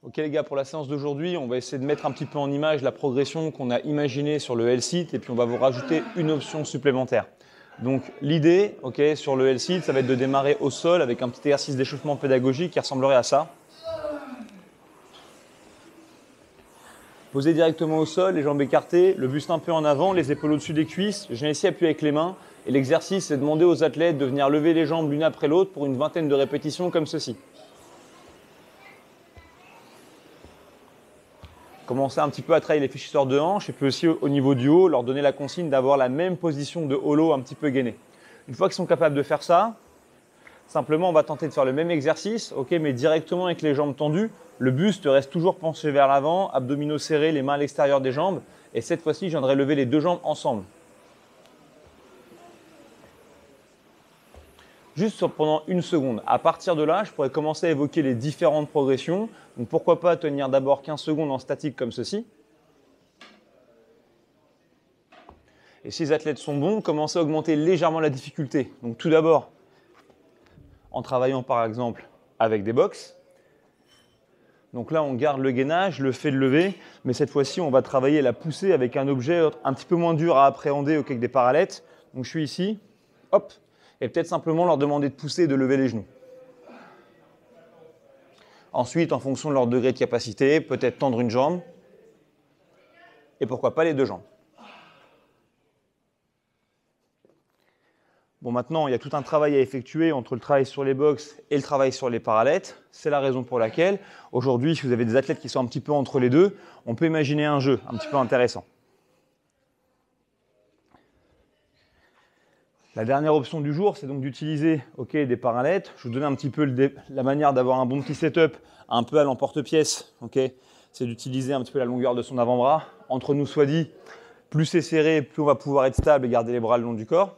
Ok les gars, pour la séance d'aujourd'hui, on va essayer de mettre un petit peu en image la progression qu'on a imaginée sur le L-Sit et puis on va vous rajouter une option supplémentaire. Donc l'idée sur le L-Sit, ça va être de démarrer au sol avec un petit exercice d'échauffement pédagogique qui ressemblerait à ça. Posez directement au sol, les jambes écartées, le buste un peu en avant, les épaules au-dessus des cuisses. Je viens ici appuyer avec les mains et l'exercice, c'est de demander aux athlètes de venir lever les jambes l'une après l'autre pour une vingtaine de répétitions comme ceci. Commencer un petit peu à travailler les fléchisseurs de hanches et puis aussi au niveau du haut, leur donner la consigne d'avoir la même position de holo un petit peu gainé. Une fois qu'ils sont capables de faire ça, simplement on va tenter de faire le même exercice, mais directement avec les jambes tendues. Le buste reste toujours penché vers l'avant, abdominaux serrés, les mains à l'extérieur des jambes. Et cette fois-ci, je viendrai lever les deux jambes ensemble. Juste pendant une seconde. À partir de là, je pourrais commencer à évoquer les différentes progressions. Donc pourquoi pas tenir d'abord 15 secondes en statique comme ceci. Et si les athlètes sont bons, commencez à augmenter légèrement la difficulté. Donc tout d'abord, en travaillant par exemple avec des box. Donc là, on garde le gainage, le fait de lever, mais cette fois-ci, on va travailler la poussée avec un objet un petit peu moins dur à appréhender que des parallettes. Donc je suis ici, hop, et peut-être simplement leur demander de pousser et de lever les genoux. Ensuite, en fonction de leur degré de capacité, peut-être tendre une jambe, et pourquoi pas les deux jambes. Bon, maintenant, il y a tout un travail à effectuer entre le travail sur les box et le travail sur les parallettes. C'est la raison pour laquelle, aujourd'hui, si vous avez des athlètes qui sont un petit peu entre les deux, on peut imaginer un jeu un petit peu intéressant. La dernière option du jour, c'est donc d'utiliser des parallettes. Je vous donne un petit peu la manière d'avoir un bon petit setup un peu à l'emporte-pièce. C'est d'utiliser un petit peu la longueur de son avant-bras. Entre nous soit dit, plus c'est serré, plus on va pouvoir être stable et garder les bras le long du corps.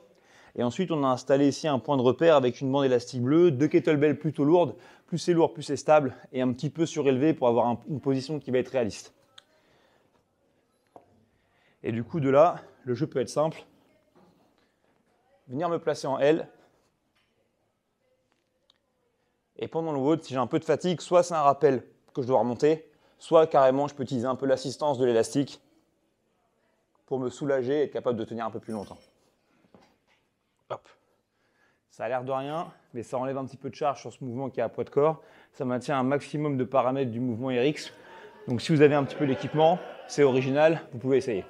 Et ensuite, on a installé ici un point de repère avec une bande élastique bleue, deux kettlebells plutôt lourdes. Plus c'est lourd, plus c'est stable et un petit peu surélevé pour avoir une position qui va être réaliste. Et du coup, de là, le jeu peut être simple. Venir me placer en L. Et pendant le WOD, si j'ai un peu de fatigue, soit c'est un rappel que je dois remonter, soit carrément je peux utiliser un peu l'assistance de l'élastique pour me soulager et être capable de tenir un peu plus longtemps. Hop. Ça a l'air de rien, mais ça enlève un petit peu de charge sur ce mouvement qui est à poids de corps. Ça maintient un maximum de paramètres du mouvement RX. Donc si vous avez un petit peu l'équipement, c'est original, vous pouvez essayer.